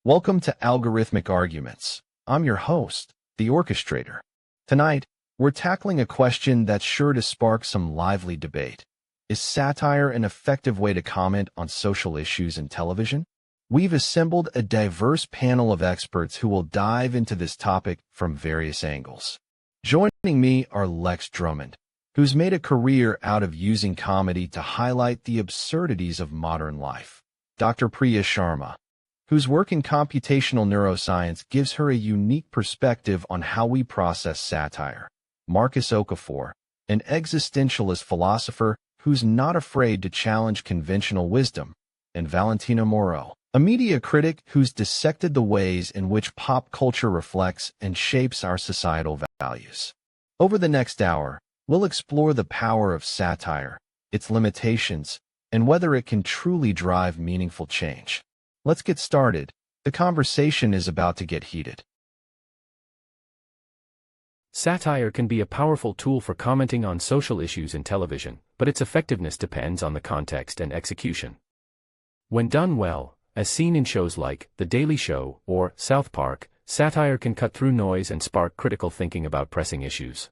Welcome to Algorithmic Arguments. I'm your host, the Orchestrator. Tonight, we're tackling a question that's sure to spark some lively debate. Is satire an effective way to comment on social issues in television? We've assembled a diverse panel of experts who will dive into this topic from various angles. Joining me are Drummond, who's made a career out of using comedy to highlight the absurdities of modern life. Dr. Priya Sharma, whose work in computational neuroscience gives her a unique perspective on how we process satire. Marc Okafor, an existentialist philosopher who's not afraid to challenge conventional wisdom. And Valentina Moreau, a media critic who's dissected the ways in which pop culture reflects and shapes our societal values. Over the next hour, we'll explore the power of satire, its limitations, and whether it can truly drive meaningful change. Let's get started. The conversation is about to get heated. Satire can be a powerful tool for commenting on social issues in television, but its effectiveness depends on the context and execution. When done well, as seen in shows like The Daily Show or South Park, satire can cut through noise and spark critical thinking about pressing issues.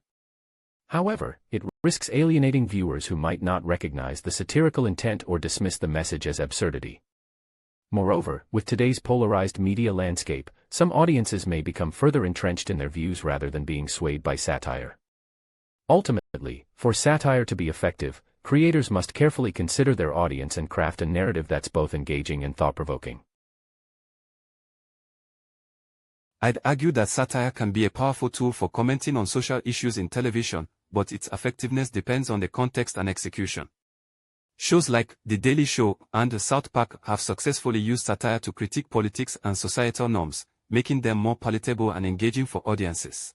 However, it risks alienating viewers who might not recognize the satirical intent or dismiss the message as absurdity. Moreover, with today's polarized media landscape, some audiences may become further entrenched in their views rather than being swayed by satire. Ultimately, for satire to be effective, creators must carefully consider their audience and craft a narrative that's both engaging and thought-provoking. I'd argue that satire can be a powerful tool for commenting on social issues in television, but its effectiveness depends on the context and execution. Shows like The Daily Show and South Park have successfully used satire to critique politics and societal norms, making them more palatable and engaging for audiences.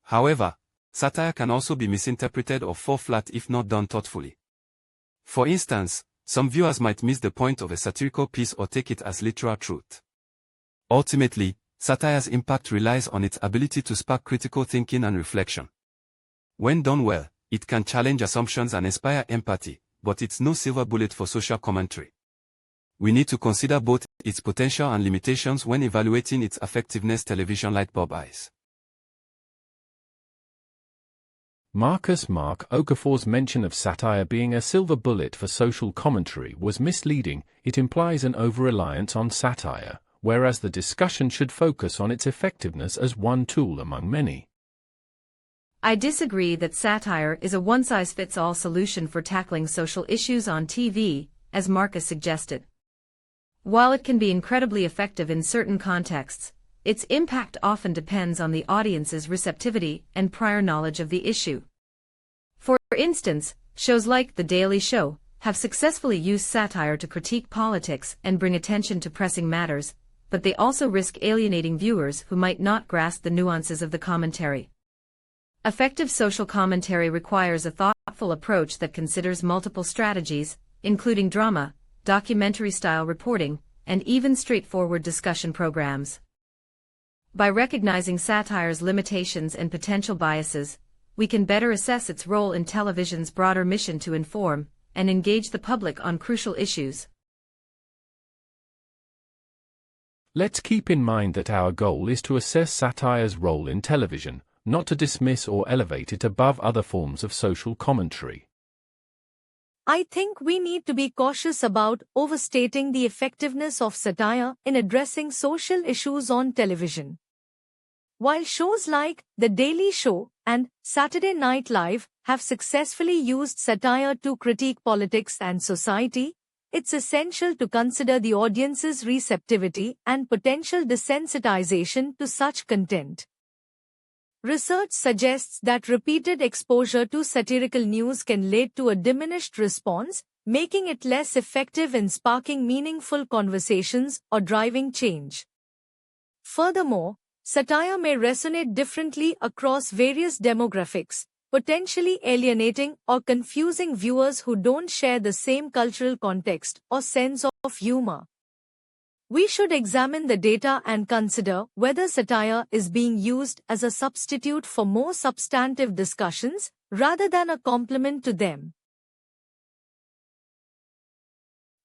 However, satire can also be misinterpreted or fall flat if not done thoughtfully. For instance, some viewers might miss the point of a satirical piece or take it as literal truth. Ultimately, satire's impact relies on its ability to spark critical thinking and reflection. When done well, it can challenge assumptions and inspire empathy, but it's no silver bullet for social commentary. We need to consider both its potential and limitations when evaluating its effectiveness. Television light bulb eyes. Marc Okafor's mention of satire being a silver bullet for social commentary was misleading. It implies an over-reliance on satire, whereas the discussion should focus on its effectiveness as one tool among many. I disagree that satire is a one-size-fits-all solution for tackling social issues on TV, as Marc has suggested. While it can be incredibly effective in certain contexts, its impact often depends on the audience's receptivity and prior knowledge of the issue. For instance, shows like The Daily Show have successfully used satire to critique politics and bring attention to pressing matters, but they also risk alienating viewers who might not grasp the nuances of the commentary. Effective social commentary requires a thoughtful approach that considers multiple strategies, including drama, documentary-style reporting, and even straightforward discussion programs. By recognizing satire's limitations and potential biases, we can better assess its role in television's broader mission to inform and engage the public on crucial issues. Let's keep in mind that our goal is to assess satire's role in television, not to dismiss or elevate it above other forms of social commentary. I think we need to be cautious about overstating the effectiveness of satire in addressing social issues on television. While shows like The Daily Show and Saturday Night Live have successfully used satire to critique politics and society, it's essential to consider the audience's receptivity and potential desensitization to such content. Research suggests that repeated exposure to satirical news can lead to a diminished response, making it less effective in sparking meaningful conversations or driving change. Furthermore, satire may resonate differently across various demographics, potentially alienating or confusing viewers who don't share the same cultural context or sense of humor. We should examine the data and consider whether satire is being used as a substitute for more substantive discussions rather than a complement to them.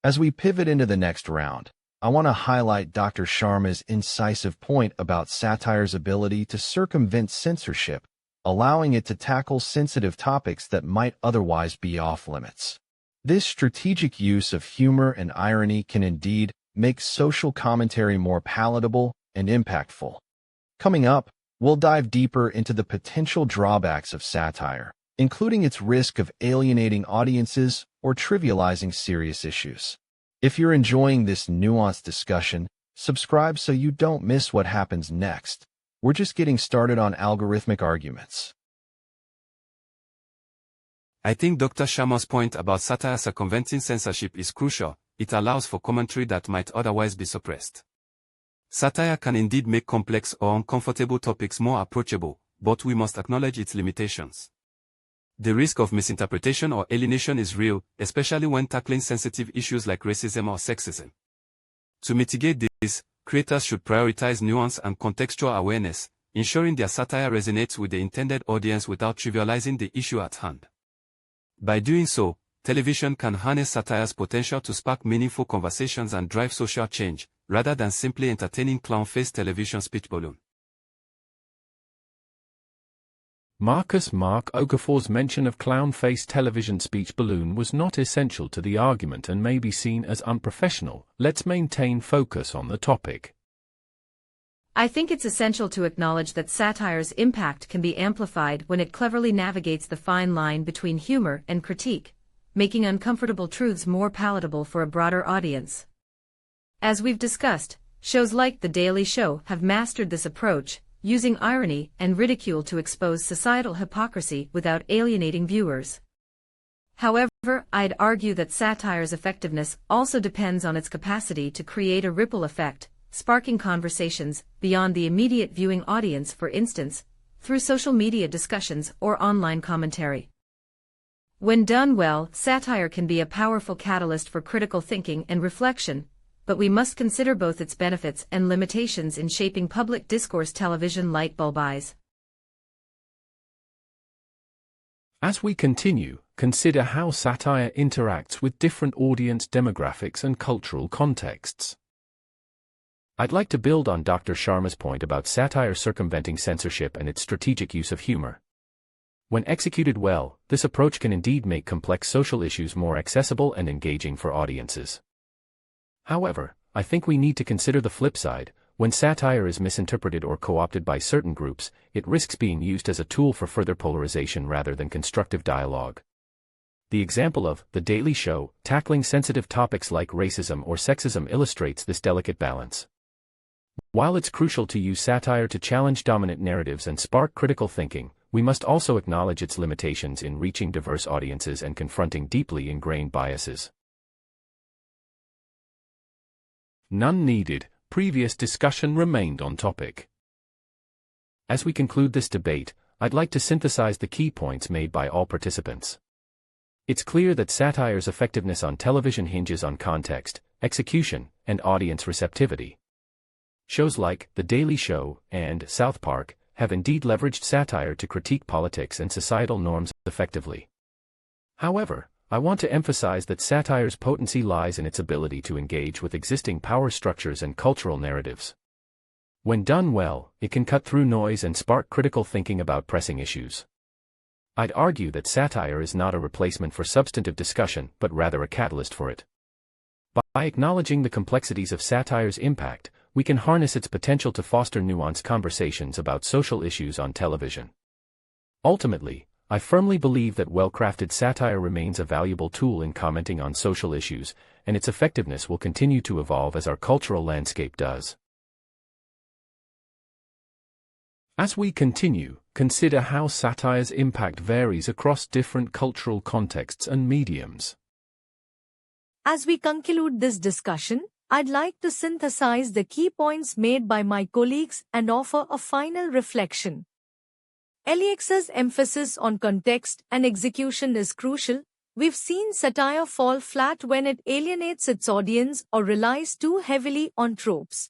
As we pivot into the next round, I want to highlight Dr. Sharma's incisive point about satire's ability to circumvent censorship, allowing it to tackle sensitive topics that might otherwise be off-limits. This strategic use of humor and irony can indeed make social commentary more palatable and impactful. Coming up, we'll dive deeper into the potential drawbacks of satire, including its risk of alienating audiences or trivializing serious issues. If you're enjoying this nuanced discussion, subscribe so you don't miss what happens next. We're just getting started on algorithmic arguments. I think Dr. Sharma's point about satire circumventing censorship is crucial. It allows for commentary that might otherwise be suppressed. Satire can indeed make complex or uncomfortable topics more approachable, but we must acknowledge its limitations. The risk of misinterpretation or alienation is real, especially when tackling sensitive issues like racism or sexism. To mitigate this, creators should prioritize nuance and contextual awareness, ensuring their satire resonates with the intended audience without trivializing the issue at hand. By doing so, television can harness satire's potential to spark meaningful conversations and drive social change, rather than simply entertaining clown-faced television speech balloon. Marc Okafor's mention of clown-faced television speech balloon was not essential to the argument and may be seen as unprofessional. Let's maintain focus on the topic. I think it's essential to acknowledge that satire's impact can be amplified when it cleverly navigates the fine line between humor and critique, making uncomfortable truths more palatable for a broader audience. As we've discussed, shows like The Daily Show have mastered this approach, using irony and ridicule to expose societal hypocrisy without alienating viewers. However, I'd argue that satire's effectiveness also depends on its capacity to create a ripple effect, sparking conversations beyond the immediate viewing audience, for instance, through social media discussions or online commentary. When done well, satire can be a powerful catalyst for critical thinking and reflection, but we must consider both its benefits and limitations in shaping public discourse. Television light bulb eyes. As we continue, consider how satire interacts with different audience demographics and cultural contexts. I'd like to build on Dr. Sharma's point about satire circumventing censorship and its strategic use of humor. When executed well, this approach can indeed make complex social issues more accessible and engaging for audiences. However, I think we need to consider the flip side. When satire is misinterpreted or co-opted by certain groups, it risks being used as a tool for further polarization rather than constructive dialogue. The example of The Daily Show tackling sensitive topics like racism or sexism illustrates this delicate balance. While it's crucial to use satire to challenge dominant narratives and spark critical thinking, we must also acknowledge its limitations in reaching diverse audiences and confronting deeply ingrained biases. None needed. Previous discussion remained on topic. As we conclude this debate, I'd like to synthesize the key points made by all participants. It's clear that satire's effectiveness on television hinges on context, execution, and audience receptivity. Shows like The Daily Show and South Park have indeed leveraged satire to critique politics and societal norms effectively. However, I want to emphasize that satire's potency lies in its ability to engage with existing power structures and cultural narratives. When done well, it can cut through noise and spark critical thinking about pressing issues. I'd argue that satire is not a replacement for substantive discussion, but rather a catalyst for it. By acknowledging the complexities of satire's impact, we can harness its potential to foster nuanced conversations about social issues on television. Ultimately, I firmly believe that well-crafted satire remains a valuable tool in commenting on social issues, and its effectiveness will continue to evolve as our cultural landscape does. As we continue, consider how satire's impact varies across different cultural contexts and mediums. As we conclude this discussion, I'd like to synthesize the key points made by my colleagues and offer a final reflection. LEX's emphasis on context and execution is crucial. We've seen satire fall flat when it alienates its audience or relies too heavily on tropes.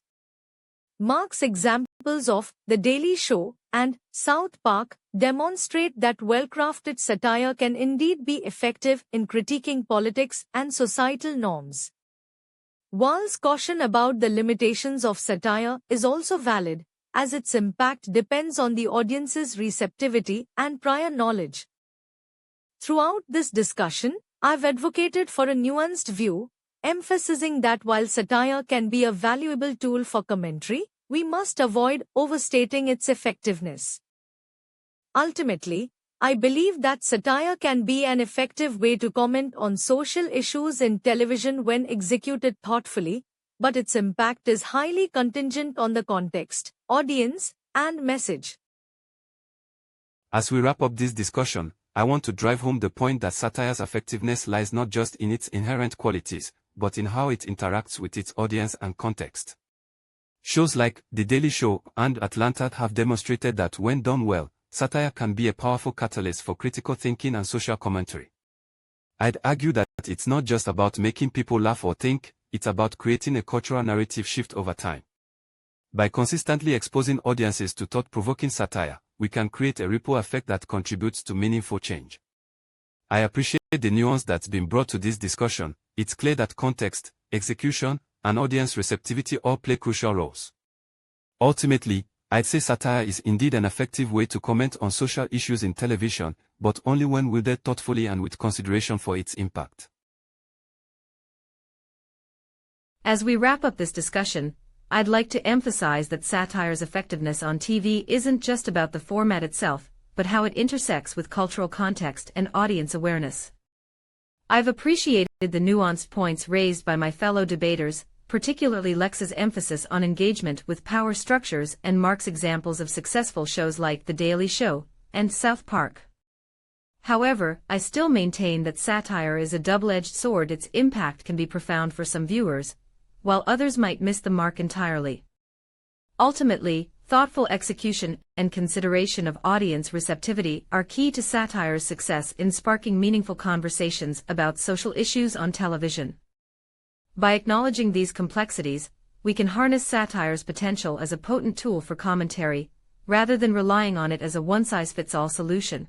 Marc's examples of The Daily Show and South Park demonstrate that well-crafted satire can indeed be effective in critiquing politics and societal norms. Walls' caution about the limitations of satire is also valid, as its impact depends on the audience's receptivity and prior knowledge. Throughout this discussion, I've advocated for a nuanced view, emphasizing that while satire can be a valuable tool for commentary, we must avoid overstating its effectiveness. Ultimately, I believe that satire can be an effective way to comment on social issues in television when executed thoughtfully, but its impact is highly contingent on the context, audience, and message. As we wrap up this discussion, I want to drive home the point that satire's effectiveness lies not just in its inherent qualities, but in how it interacts with its audience and context. Shows like The Daily Show and Atlanta have demonstrated that when done well, satire can be a powerful catalyst for critical thinking and social commentary. I'd argue that it's not just about making people laugh or think, it's about creating a cultural narrative shift over time. By consistently exposing audiences to thought-provoking satire, we can create a ripple effect that contributes to meaningful change. I appreciate the nuance that's been brought to this discussion. It's clear that context, execution, and audience receptivity all play crucial roles. Ultimately, I'd say satire is indeed an effective way to comment on social issues in television, but only when wielded thoughtfully and with consideration for its impact. As we wrap up this discussion, I'd like to emphasize that satire's effectiveness on TV isn't just about the format itself, but how it intersects with cultural context and audience awareness. I've appreciated the nuanced points raised by my fellow debaters, particularly Lex's emphasis on engagement with power structures and Marc's examples of successful shows like The Daily Show and South Park. However, I still maintain that satire is a double-edged sword. Its impact can be profound for some viewers, while others might miss the mark entirely. Ultimately, thoughtful execution and consideration of audience receptivity are key to satire's success in sparking meaningful conversations about social issues on television. By acknowledging these complexities, we can harness satire's potential as a potent tool for commentary, rather than relying on it as a one-size-fits-all solution.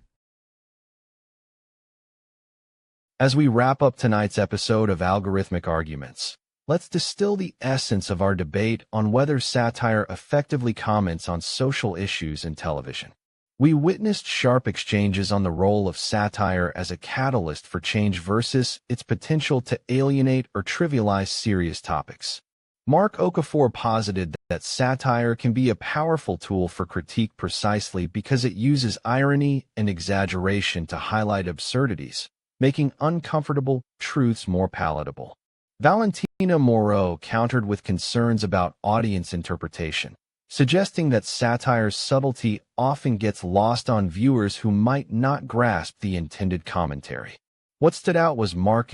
As we wrap up tonight's episode of Algorithmic Arguments, let's distill the essence of our debate on whether satire effectively comments on social issues in television. We witnessed sharp exchanges on the role of satire as a catalyst for change versus its potential to alienate or trivialize serious topics. Marc Okafor posited that satire can be a powerful tool for critique precisely because it uses irony and exaggeration to highlight absurdities, making uncomfortable truths more palatable. Valentina Moreau countered with concerns about audience interpretation, suggesting that satire's subtlety often gets lost on viewers who might not grasp the intended commentary. What stood out was Marc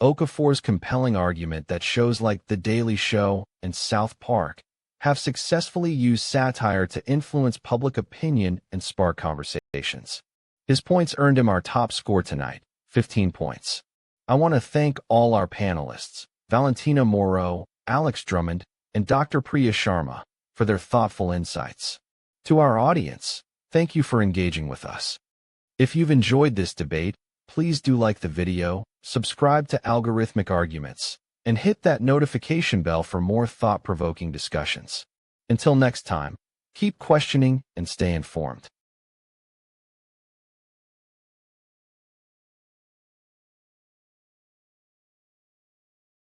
Okafor's compelling argument that shows like The Daily Show and South Park have successfully used satire to influence public opinion and spark conversations. His points earned him our top score tonight, 15 points. I want to thank all our panelists, Valentina Moreau, Drummond, and Dr. Priya Sharma, for their thoughtful insights. To our audience, thank you for engaging with us. If you've enjoyed this debate, please do like the video, subscribe to Algorithmic Arguments, and hit that notification bell for more thought-provoking discussions. Until next time, keep questioning and stay informed.